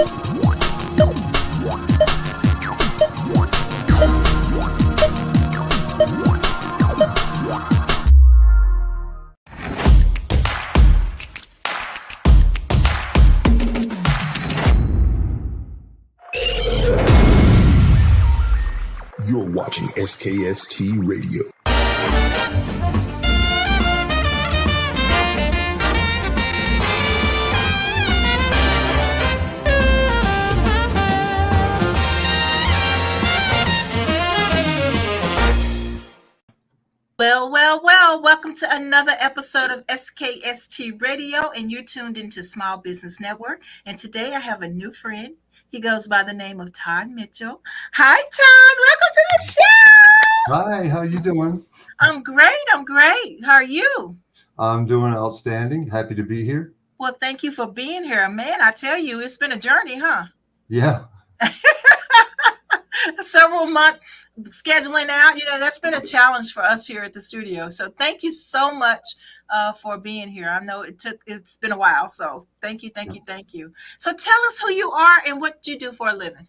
You're watching SKST Radio. Well, welcome to another episode of SKST Radio, and you're tuned into Small Business Network. And today I have a new friend. He goes by the name of Todd Mitchell. Hi, Todd. Welcome to the show. Hi, how you doing? I'm great. How are you? I'm doing outstanding. Happy to be here. Well, thank you for being here. Man, I tell you, it's been a journey, huh? Yeah. Several months scheduling out, that's been a challenge for us here at the studio. So thank you so much for being here. I know it's been a while. So thank you. So tell us who you are and what you do for a living.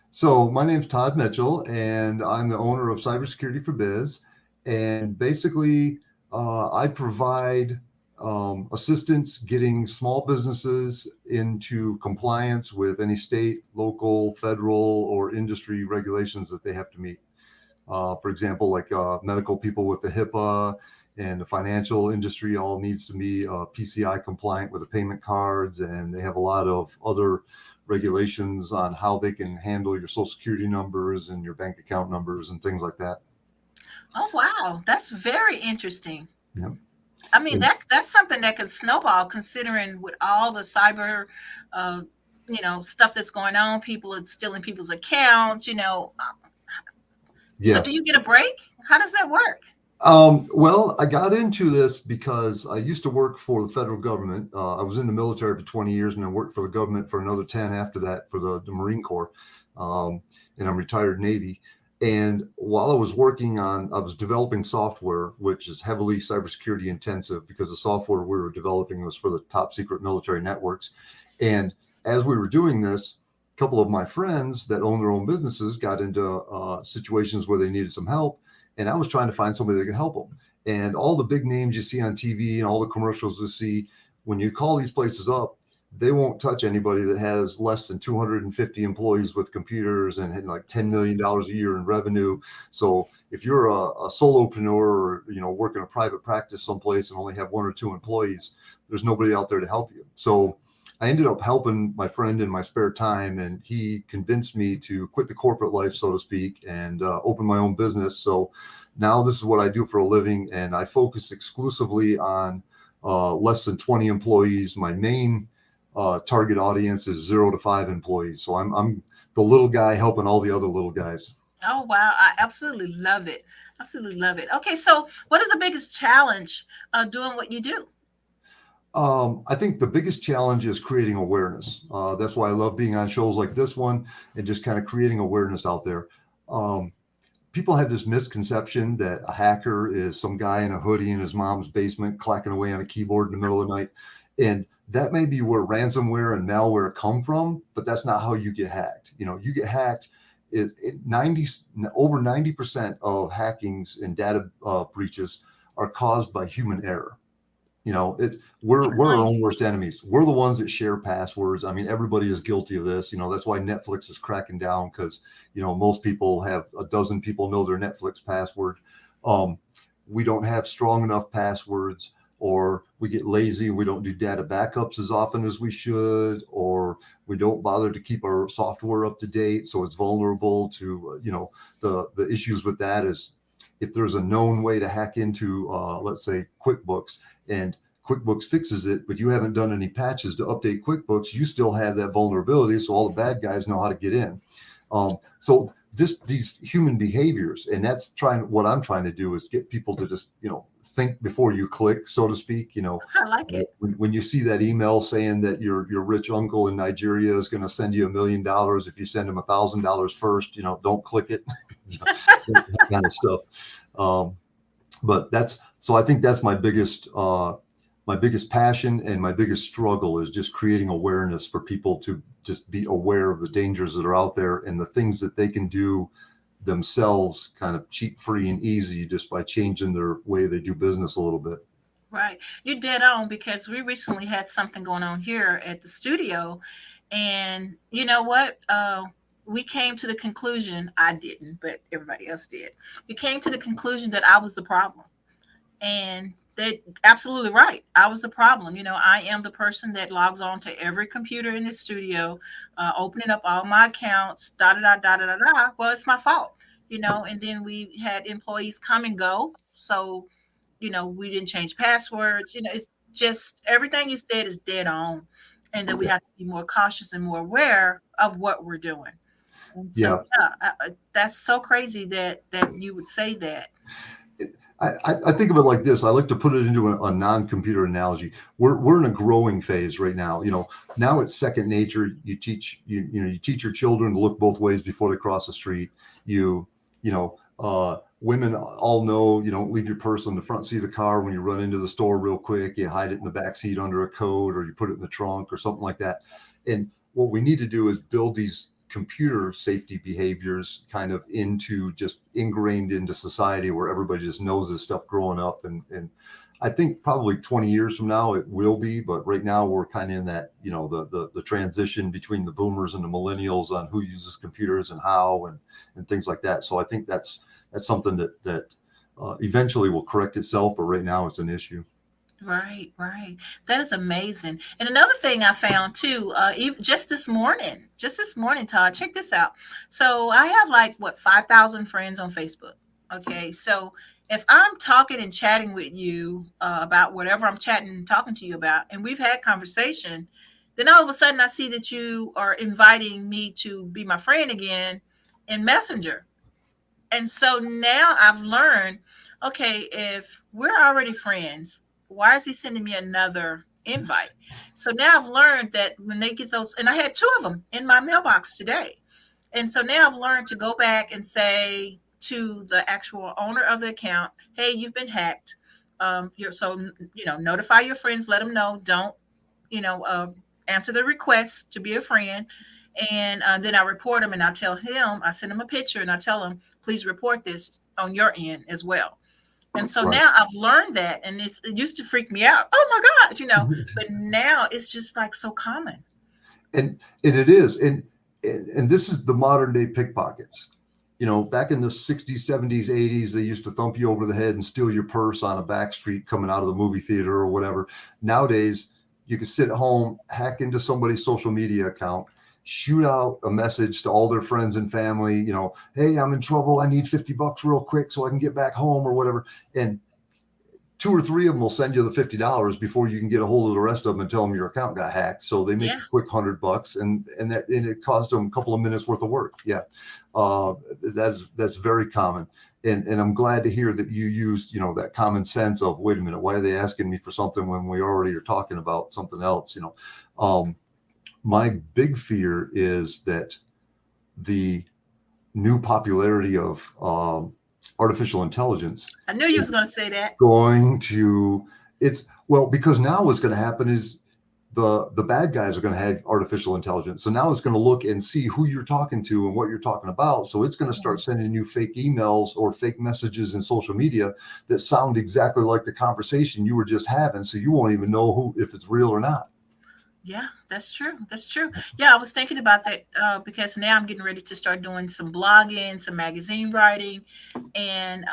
So my name's Todd Mitchell, and I'm the owner of Cybersecurity for Biz. And basically, I provide assistance getting small businesses into compliance with any state, local, federal, or industry regulations that they have to meet. For example, like medical people with the HIPAA, and the financial industry all needs to be PCI compliant with the payment cards, and they have a lot of other regulations on how they can handle your social security numbers and your bank account numbers and things like that. Oh, wow. That's very interesting. Yeah. I mean, that's something that can snowball, considering with all the cyber, stuff that's going on. People are stealing people's accounts, Yeah. So do you get a break? How does that work? Well, I got into this because I used to work for the federal government. I was in the military for 20 years, and I worked for the government for another 10 after that for the Marine Corps. And I'm retired Navy. And while I was working I was developing software, which is heavily cybersecurity intensive, because the software we were developing was for the top secret military networks. And as we were doing this, a couple of my friends that own their own businesses got into situations where they needed some help. And I was trying to find somebody that could help them. And all the big names you see on TV and all the commercials you see, when you call these places up, they won't touch anybody that has less than 250 employees with computers and like $10 million a year in revenue. So if you're a solopreneur or, work in a private practice someplace and only have one or two employees, there's nobody out there to help you. So I ended up helping my friend in my spare time, and he convinced me to quit the corporate life, so to speak, and open my own business. So now this is what I do for a living, and I focus exclusively on less than 20 employees. My main target audience is 0 to 5 employees. So I'm the little guy helping all the other little guys. Oh, wow. I absolutely love it. Okay. So what is the biggest challenge doing what you do? I think the biggest challenge is creating awareness. That's why I love being on shows like this one and just kind of creating awareness out there. People have this misconception that a hacker is some guy in a hoodie in his mom's basement clacking away on a keyboard in the middle of the night. And that may be where ransomware and malware come from, but that's not how you get hacked. You get hacked. Over 90% of hackings and data breaches are caused by human error. We're our own worst enemies. We're the ones that share passwords. I mean, everybody is guilty of this. That's why Netflix is cracking down, because most people have a dozen people know their Netflix password. We don't have strong enough passwords, or we get lazy. We don't do data backups as often as we should, or we don't bother to keep our software up to date, so it's vulnerable to the issues with that is if there's a known way to hack into let's say QuickBooks, and QuickBooks fixes it, but you haven't done any patches to update QuickBooks, you still have that vulnerability. So all the bad guys know how to get in. So just these human behaviors, and that's what I'm trying to do is get people to just, think before you click, so to speak. I like it. When you see that email saying that your rich uncle in Nigeria is going to send you $1 million if you send him $1,000 first, don't click it. That kind of stuff. But so I think that's my biggest my biggest passion and my biggest struggle is just creating awareness for people to just be aware of the dangers that are out there and the things that they can do themselves kind of cheap, free, and easy just by changing their way they do business a little bit. Right. You're dead on, because we recently had something going on here at the studio. And you know what? We came to the conclusion, I didn't, but everybody else did. We came to the conclusion that I was the problem. And they absolutely right. I was the problem. I am the person that logs on to every computer in the studio, opening up all my accounts, da da da da da da da. Well, it's my fault. And then we had employees come and go. So we didn't change passwords. It's just everything you said is dead on, and that we have to be more cautious and more aware of what we're doing. And so, that's so crazy that you would say that. I think of it like this. I like to put it into a non-computer analogy. We're in a growing phase right now. Now it's second nature. You teach you teach your children to look both ways before they cross the street. Women all know you don't leave your purse on the front seat of the car when you run into the store real quick. You hide it in the back seat under a coat, or you put it in the trunk or something like that. And what we need to do is build these computer safety behaviors kind of into just ingrained into society, where everybody just knows this stuff growing up. And I think probably 20 years from now it will be, but right now we're kind of in that, the transition between the boomers and the millennials on who uses computers and how and things like that. So I think that's something that eventually will correct itself, but right now it's an issue. Right, right. That is amazing. And another thing I found too, even just this morning, Todd, check this out. So I have 5,000 friends on Facebook. Okay. So if I'm talking and chatting with you about whatever I'm chatting and talking to you about, and we've had conversation, then all of a sudden I see that you are inviting me to be my friend again in Messenger. And so now I've learned, okay, if we're already friends, why is he sending me another invite? So now I've learned that when they get those, and I had two of them in my mailbox today. And so now I've learned to go back and say to the actual owner of the account, hey, you've been hacked. Notify your friends, let them know, don't, answer the request to be a friend. And then I report them, and I send him a picture, and I tell him, please report this on your end as well. And so now I've learned that, and it used to freak me out. Oh my God, but now it's just so common. And it is. And this is the modern day pickpockets. Back in the 60s, 70s, 80s, they used to thump you over the head and steal your purse on a back street coming out of the movie theater or whatever. Nowadays, you can sit at home, hack into somebody's social media account, shoot out a message to all their friends and family, hey, I'm in trouble. I need $50 real quick so I can get back home or whatever. And 2 or 3 of them will send you the $50 before you can get a hold of the rest of them and tell them your account got hacked. So they make a quick $100 and it cost them a couple of minutes worth of work. Yeah. That's very common. And I'm glad to hear that you used, that common sense of, wait a minute, why are they asking me for something when we already are talking about something else? My big fear is that the new popularity of artificial intelligence. I knew you was going to say that. Because now what's going to happen is the bad guys are going to have artificial intelligence. So now it's going to look and see who you're talking to and what you're talking about. So it's going to start sending you fake emails or fake messages in social media that sound exactly like the conversation you were just having. So you won't even know if it's real or not. Yeah, that's true. That's true. Yeah, I was thinking about that because now I'm getting ready to start doing some blogging, some magazine writing, and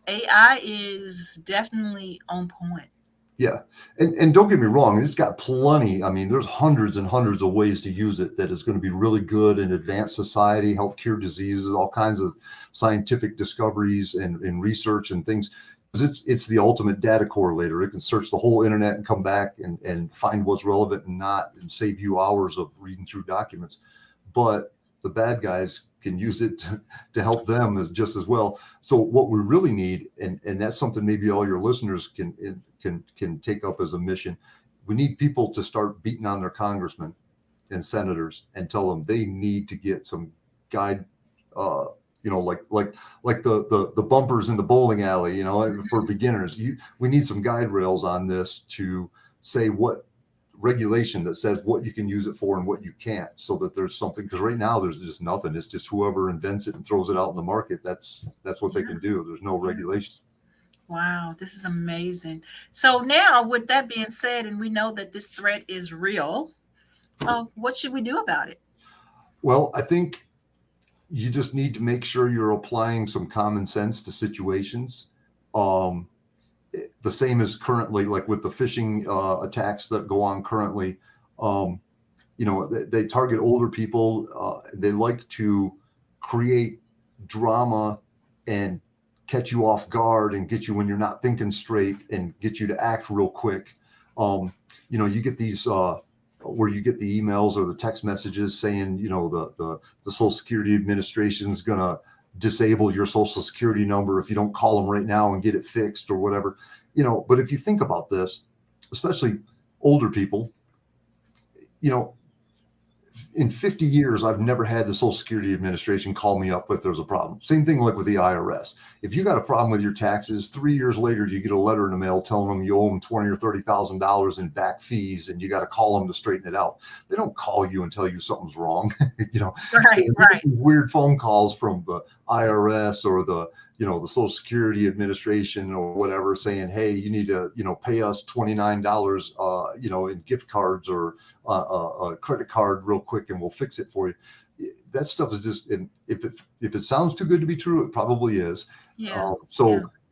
AI is definitely on point. Yeah. And don't get me wrong, it's got plenty. I mean, there's hundreds and hundreds of ways to use it that is going to be really good and advance society, help cure diseases, all kinds of scientific discoveries and research and things. It's the ultimate data correlator. It can search the whole internet and come back and find what's relevant and not, and save you hours of reading through documents. But the bad guys can use it to help them just as well. So what we really need, and that's something maybe all your listeners can take up as a mission. We need people to start beating on their congressmen and senators and tell them they need to get some like the bumpers in the bowling alley, for beginners. We need some guide rails on this to say what regulation that says what you can use it for and what you can't, so that there's something, because right now there's just nothing. It's just whoever invents it and throws it out in the market. That's what they can do. There's no regulation. Wow, this is amazing. So now, with that being said, and we know that this threat is real, what should we do about it? Well, I think you just need to make sure you're applying some common sense to situations. The same as currently, like with the phishing attacks that go on currently. They target older people. They like to create drama and catch you off guard and get you when you're not thinking straight and get you to act real quick. You get these where you get the emails or the text messages saying, the Social Security Administration is going to disable your Social Security number if you don't call them right now and get it fixed or whatever. But if you think about this, especially older people, in 50 years, I've never had the Social Security Administration call me up if there's a problem. Same thing like with the IRS. If you got a problem with your taxes, 3 years later, you get a letter in the mail telling them you owe them $20,000 or $30,000 in back fees, and you got to call them to straighten it out. They don't call you and tell you something's wrong. Right. Weird phone calls from the IRS or the Social Security Administration or whatever, saying, hey, you need to, pay us $29, in gift cards or a credit card real quick, and we'll fix it for you. That stuff is just, if it sounds too good to be true, it probably is. Yeah.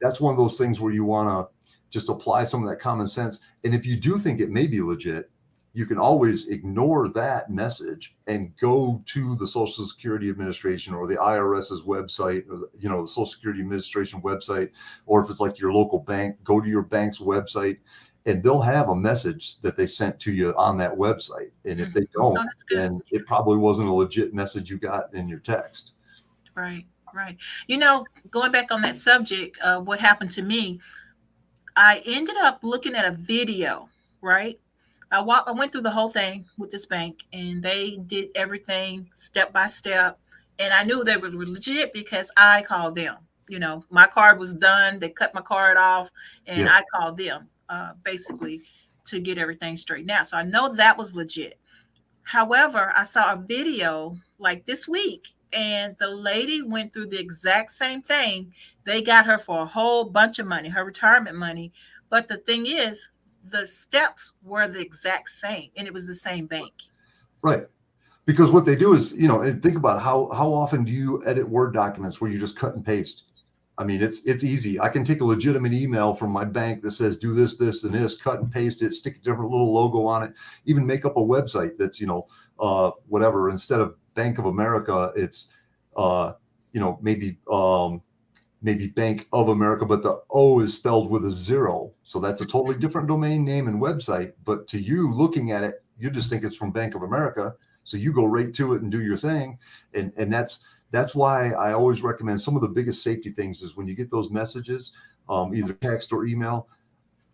That's one of those things where you want to just apply some of that common sense. And if you do think it may be legit, you can always ignore that message and go to the Social Security Administration or the IRS's website, or the Social Security Administration website, or if it's like your local bank, go to your bank's website, and they'll have a message that they sent to you on that website. And if they don't, then it probably wasn't a legit message you got in your text. Right. Going back on that subject, what happened to me, I ended up looking at a video, right? I went through the whole thing with this bank, and they did everything step by step. And I knew they were legit because I called them. My card was done. They cut my card off, and I called them basically to get everything straightened out. So I know that was legit. However, I saw a video like this week, and the lady went through the exact same thing. They got her for a whole bunch of money, her retirement money. But the thing is, the steps were the exact same, and it was the same bank. Right. Because what they do is, think about how often do you edit Word documents where you just cut and paste? I mean, it's easy. I can take a legitimate email from my bank that says do this, this, and this, cut and paste it, stick a different little logo on it, even make up a website that's, whatever. Instead of Bank of America, it's, maybe Bank of America, but the O is spelled with a 0. So that's a totally different domain name and website. But to you looking at it, you just think it's from Bank of America. So you go right to it and do your thing. And that's why I always recommend some of the biggest safety things is when you get those messages, either text or email,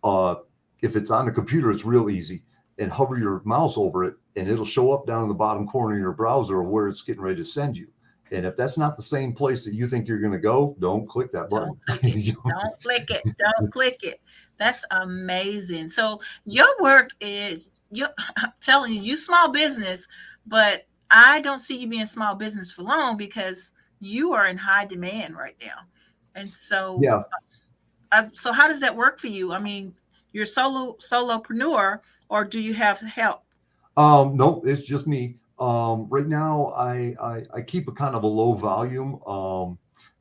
if it's on the computer, it's real easy. And hover your mouse over it, and it'll show up down in the bottom corner of your browser of where it's getting ready to send you. And if that's not the same place that you think you're going to go, don't click that button. Don't click it. Don't click it. That's amazing. So your work is, I'm telling you, you small business, but I don't see you being small business for long because you are in high demand right now. And so, so how does that work for you? I mean, you're solopreneur, or do you have help? No, it's just me. Right now, I keep a kind of a low volume,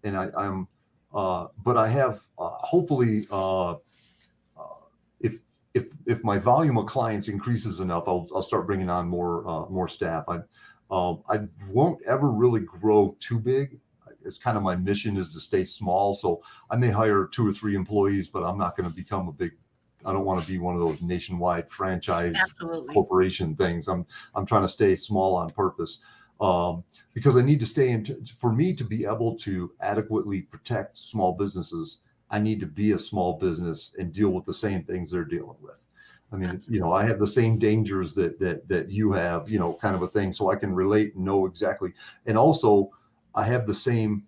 and but I have hopefully, if my volume of clients increases enough, I'll start bringing on more staff. I won't ever really grow too big. It's kind of my mission is to stay small. So I may hire 2 or 3 employees, but I'm not going to become I don't want to be one of those nationwide franchise corporation things. I'm trying to stay small on purpose because I need to stay for me to be able to adequately protect small businesses. I need to be a small business and deal with the same things they're dealing with. I mean, I have the same dangers that you have, kind of a thing. So I can relate and know exactly. And also I have the same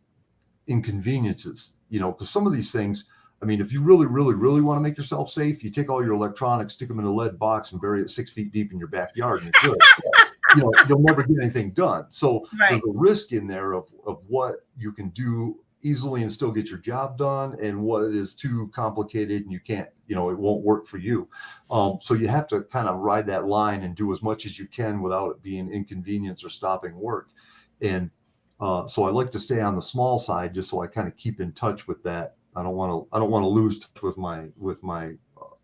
inconveniences, because some of these things, I mean, if you really, really, really want to make yourself safe, you take all your electronics, stick them in a lead box and bury it 6 feet deep in your backyard and you're good. You'll never get anything done. So Right. there's a risk in there of what you can do easily and still get your job done, and what is too complicated and you can't, it won't work for you. So you have to kind of ride that line and do as much as you can without it being inconvenience or stopping work. And so I like to stay on the small side just so I kind of keep in touch with that. I don't want to lose touch with my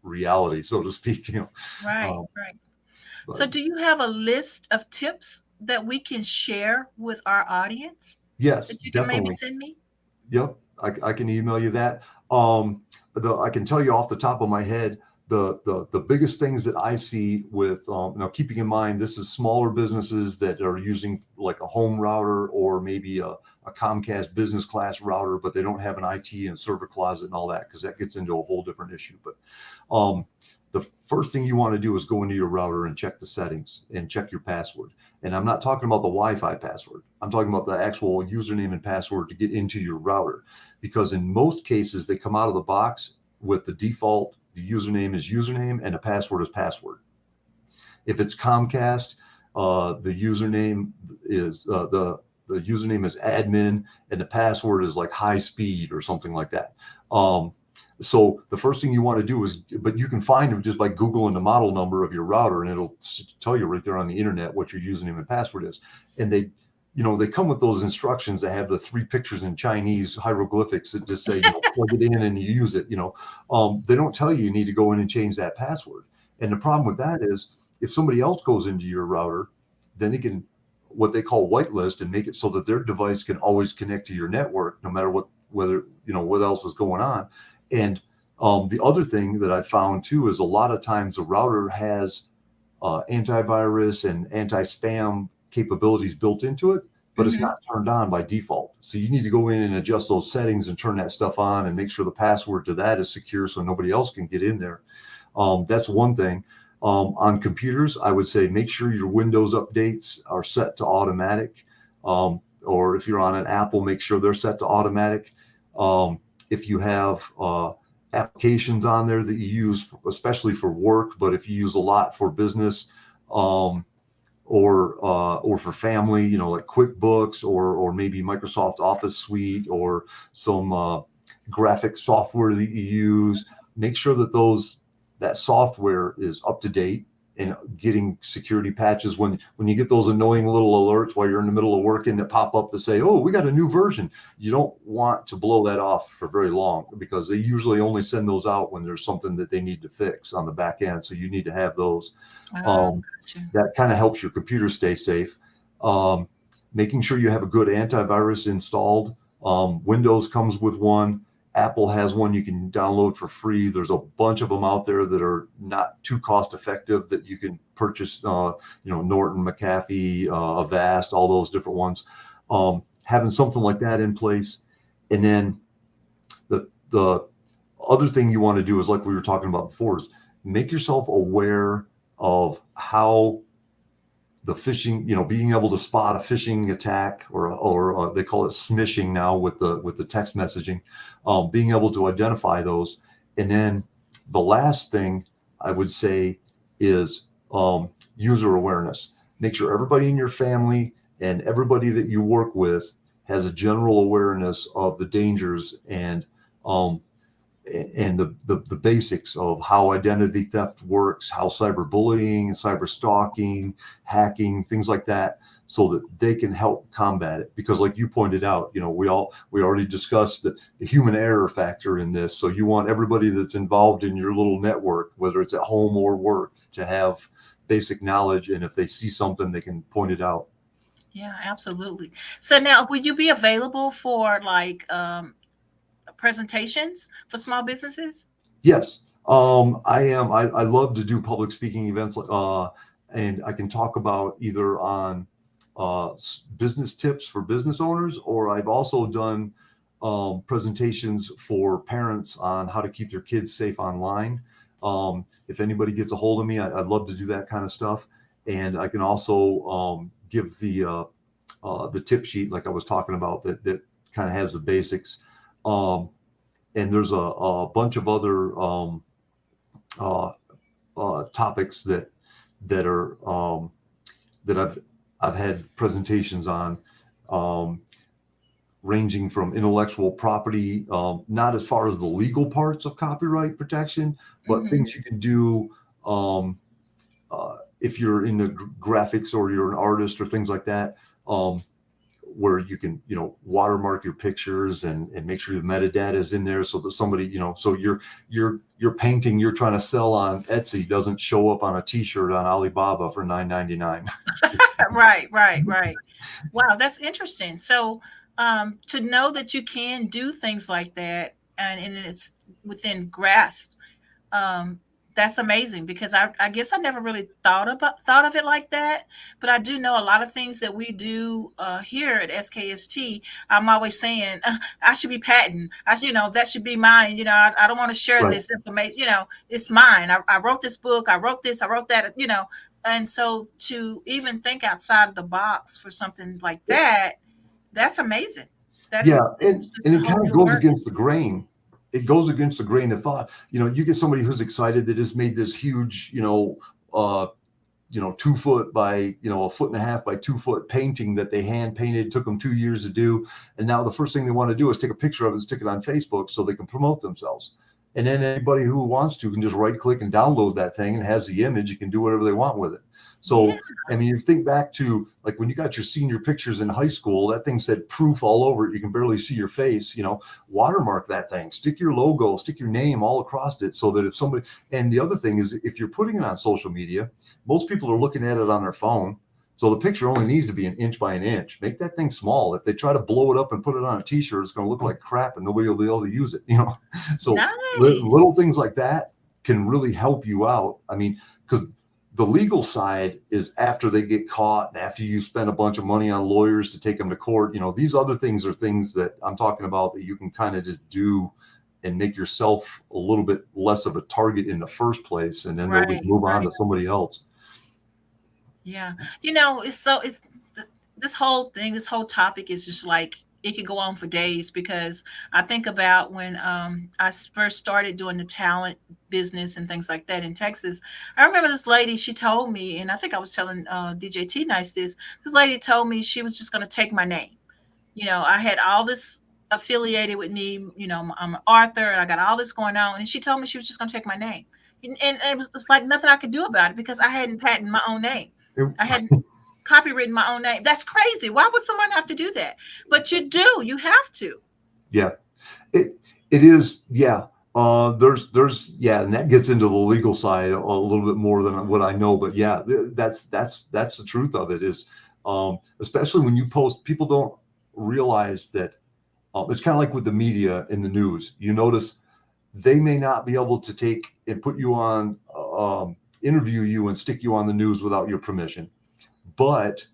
reality, so to speak. Right. So do you have a list of tips that we can share with our audience? Yes, that you definitely. can maybe send me? Yep, I can email you that. I can tell you off the top of my head, the biggest things that I see with now, keeping in mind this is smaller businesses that are using like a home router or maybe a Comcast business class router, but they don't have an IT and server closet and all that, because that gets into a whole different issue. But the first thing you want to do is go into your router and check the settings and check your password. And I'm not talking about the Wi-Fi password. I'm talking about the actual username and password to get into your router, because in most cases they come out of the box with the default, the username is username and the password is password. If it's Comcast, the username is the username is admin and the password is like high speed or something like that. So the first thing you want to do is, but you can find them just by Googling the model number of your router, and it'll tell you right there on the internet what your username and password is. And they come with those instructions that have the 3 pictures in Chinese hieroglyphics that just say, plug it in and you use it. They don't tell you need to go in and change that password. And the problem with that is, if somebody else goes into your router, then they can, what they call whitelist, and make it so that their device can always connect to your network, no matter what else is going on. And the other thing that I found too is a lot of times the router has antivirus and anti-spam capabilities built into it, but it's not turned on by default. So you need to go in and adjust those settings and turn that stuff on and make sure the password to that is secure so nobody else can get in there. That's one thing. On computers, I would say make sure your Windows updates are set to automatic. Or if you're on an Apple, make sure they're set to automatic. If you have applications on there that you use, especially for work, but if you use a lot for business or for family, like QuickBooks or maybe Microsoft Office Suite or some graphic software that you use, make sure that that software is up to date and getting security patches. When you get those annoying little alerts while you're in the middle of working that pop up to say, oh, we got a new version, you don't want to blow that off for very long, because they usually only send those out when there's something that they need to fix on the back end. So you need to have those. Gotcha. That kind of helps your computer stay safe. Making sure you have a good antivirus installed. Windows comes with one. Apple has one you can download for free. There's a bunch of them out there that are not too cost effective that you can purchase, Norton, McAfee, Avast, all those different ones. Having something like that in place. And then the other thing you want to do is, like we were talking about before, is make yourself aware of how the phishing, being able to spot a phishing attack, or they call it smishing now with the text messaging, being able to identify those. And then the last thing I would say is user awareness. Make sure everybody in your family and everybody that you work with has a general awareness of the dangers and the basics of how identity theft works, how cyberbullying, cyber stalking, hacking, things like that, so that they can help combat it. Because like you pointed out, we already discussed the human error factor in this. So you want everybody that's involved in your little network, whether it's at home or work, to have basic knowledge. And if they see something, they can point it out. Yeah, absolutely. So now, would you be available for presentations for small businesses? Yes, I am. I love to do public speaking events, and I can talk about either on business tips for business owners, or I've also done presentations for parents on how to keep their kids safe online. If anybody gets a hold of me, I'd love to do that kind of stuff. And I can also give the tip sheet, like I was talking about, that kind of has the basics. And there's a bunch of other topics that are that I've had presentations on, ranging from intellectual property, not as far as the legal parts of copyright protection, but things you can do if you're into graphics or you're an artist or things like that, where you can, watermark your pictures and make sure the metadata is in there so that somebody, so your painting you're trying to sell on Etsy doesn't show up on a t-shirt on Alibaba for $9.99. Right. Wow, that's interesting. So to know that you can do things like that and it's within grasp, that's amazing, because I guess I never really thought of it like that. But I do know a lot of things that we do here at SKST. I'm always saying I should be patent. That should be mine. I don't want to share Right. this information. It's mine. I wrote this book. I wrote this. I wrote that. And so to even think outside of the box for something like that, that's amazing. That is, and just it a whole kind of new goes world. against the grain. It goes against the grain of thought. You get somebody who's excited that has made this huge, 2 foot by, a 1.5 by 2 foot painting that they hand painted, took them 2 years to do. And now the first thing they want to do is take a picture of it and stick it on Facebook so they can promote themselves. And then anybody who wants to can just right click and download that thing and has the image. You can do whatever they want with it. So, Yeah. I mean, you think back to like when you got your senior pictures in high school, that thing said proof all over it. You can barely see your face, watermark that thing, stick your logo, stick your name all across it so that if somebody, and the other thing is if you're putting it on social media, most people are looking at it on their phone. So the picture only needs to be an inch by an inch. Make that thing small. If they try to blow it up and put it on a t-shirt, it's going to look like crap and nobody will be able to use it, So Nice. little things like that can really help you out. I mean, because the legal side is after they get caught and after you spend a bunch of money on lawyers to take them to court. These other things are things that I'm talking about that you can kind of just do and make yourself a little bit less of a target in the first place. And then they'll just move on to somebody else. Yeah. It's this whole topic is just like, it could go on for days, because I think about when I first started doing the talent business and things like that in Texas. I remember this lady, she told me, and I think I was telling DJ T Nice this lady told me she was just going to take my name. I had all this affiliated with me, I'm an author and I got all this going on. And she told me she was just going to take my name. And it's like nothing I could do about it, because I hadn't patented my own name. I hadn't copywritten my own name. That's crazy. Why would someone have to do that? But you do. You have to. Yeah, it is. Yeah. There's and that gets into the legal side a little bit more than what I know. But yeah, that's the truth of it is, especially when you post, people don't realize that it's kind of like with the media and the news. You notice they may not be able to take and put you on, interview you and stick you on the news without your permission. But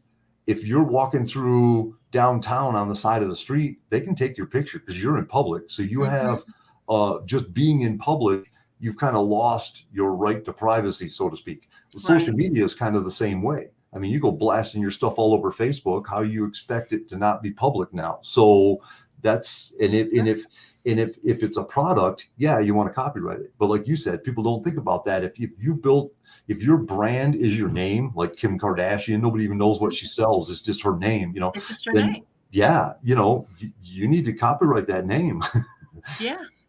if you're walking through downtown on the side of the street, they can take your picture because you're in public. So you have just being in public, you've kind of lost your right to privacy, so to speak. Social media is kind of the same way. I mean, you go blasting your stuff all over Facebook. How do you expect it to not be public now? So that's if it's a product, yeah, you want to copyright it. But like you said, people don't think about that. If your brand is your name, like Kim Kardashian, nobody even knows what she sells. It's just her name, It's just her name. Yeah, you need to copyright that name.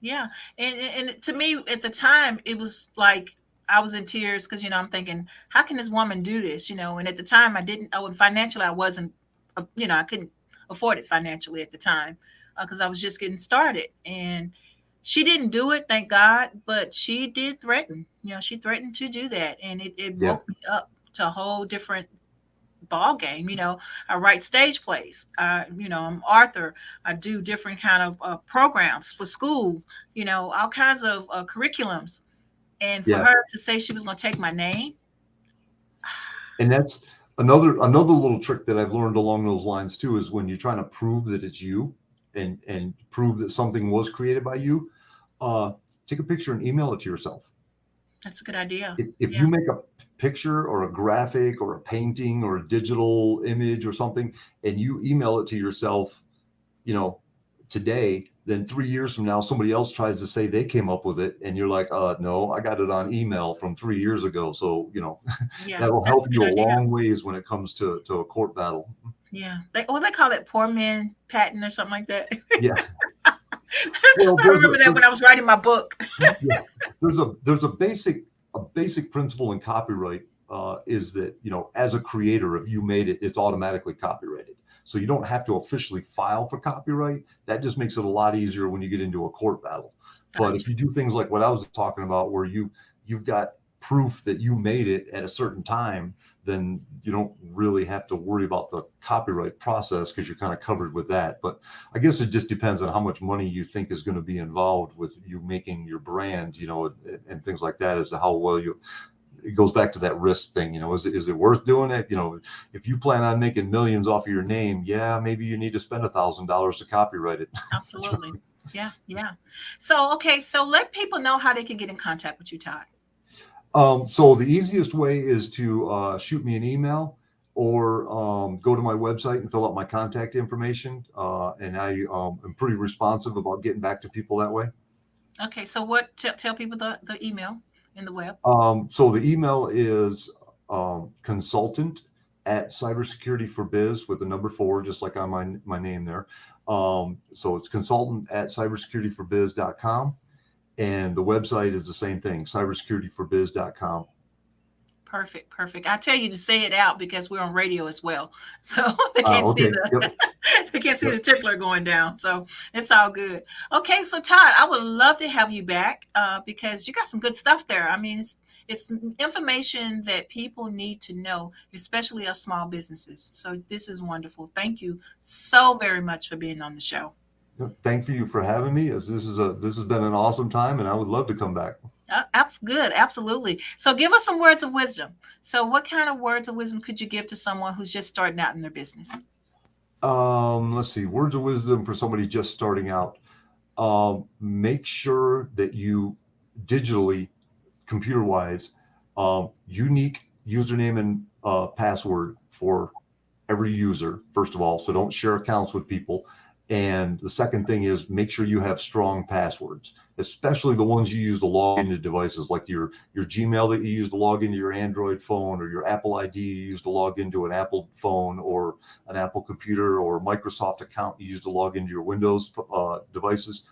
Yeah. And to me at the time, it was like I was in tears because, I'm thinking, how can this woman do this? And at the time I didn't, financially, I wasn't, I couldn't afford it financially at the time because I was just getting started. And she didn't do it, thank God, but she did threaten. She threatened to do that, and it woke me up to a whole different ball game. I write stage plays. I'm Arthur. I do different kind of programs for school. All kinds of curriculums. And for her to say she was going to take my name, and that's another little trick that I've learned along those lines too, is when you're trying to prove that it's you and prove that something was created by you, take a picture and email it to yourself. That's a good idea. If you make a picture or a graphic or a painting or a digital image or something, and you email it to yourself, today, then 3 years from now, somebody else tries to say they came up with it, and you're like, no, I got it on email from 3 years ago. So, Yeah, that'll that's a help good you a idea. long ways when it comes to a court battle. Yeah. They call it poor man patent or something like that. Yeah. Well, I remember that when I was writing my book. yeah, there's a basic principle in copyright, is that, as a creator, if you made it, it's automatically copyrighted. So you don't have to officially file for copyright. That just makes it a lot easier when you get into a court battle. But if Gotcha. you do things like what I was talking about, where you've got proof that you made it at a certain time, then you don't really have to worry about the copyright process, because you're kind of covered with that. But I guess it just depends on how much money you think is going to be involved with you making your brand, and things like that, as to how well it goes back to that risk thing. Is it worth doing it? If you plan on making millions off of your name, yeah, maybe you need to spend $1,000 to copyright it. Absolutely. Yeah. So let people know how they can get in contact with you, Todd. So the easiest way is to shoot me an email, or go to my website and fill out my contact information. And I am pretty responsive about getting back to people that way. Okay. So tell people the email in the web. So the email is consultant at Cybersecurity for Biz, with the number 4, just like on my name there. So it's consultant at cybersecurityforbiz.com. And the website is the same thing, cybersecurityforbiz.com. Perfect. I tell you to say it out because we're on radio as well, so they can't see they can't see the tickler going down. So it's all good. Okay, so Todd, I would love to have you back because you got some good stuff there. I mean, it's information that people need to know, especially us small businesses. So this is wonderful. Thank you so very much for being on the show. Thank you for having me. This has been an awesome time, and I would love to come back. Good. Absolutely. So give us some words of wisdom. So what kind of words of wisdom could you give to someone who's just starting out in their business? Let's see. Words of wisdom for somebody just starting out. Make sure that you digitally, computer-wise, unique username and password for every user, first of all. So don't share accounts with people. And the second thing is, make sure you have strong passwords, especially the ones you use to log into devices, like your Gmail that you use to log into your Android phone, or your Apple ID you use to log into an Apple phone or an Apple computer, or Microsoft account you use to log into your Windows devices.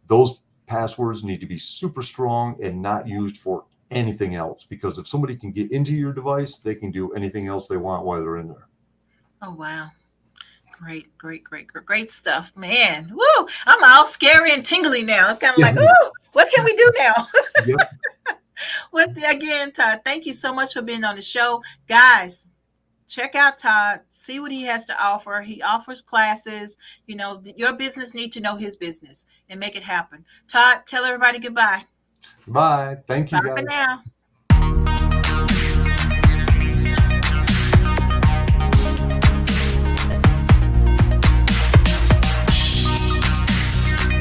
Those passwords need to be super strong and not used for anything else, because if somebody can get into your device, they can do anything else they want while they're in there. Oh, wow. Great stuff, man. Woo! I'm all scary and tingly now. It's kind of like, oh, what can we do now? Yep. Well, again, Todd, thank you so much for being on the show. Guys, check out Todd. See what he has to offer. He offers classes. Your business needs to know his business and make it happen. Todd, tell everybody goodbye. Bye. Thank you, Bye guys. for now.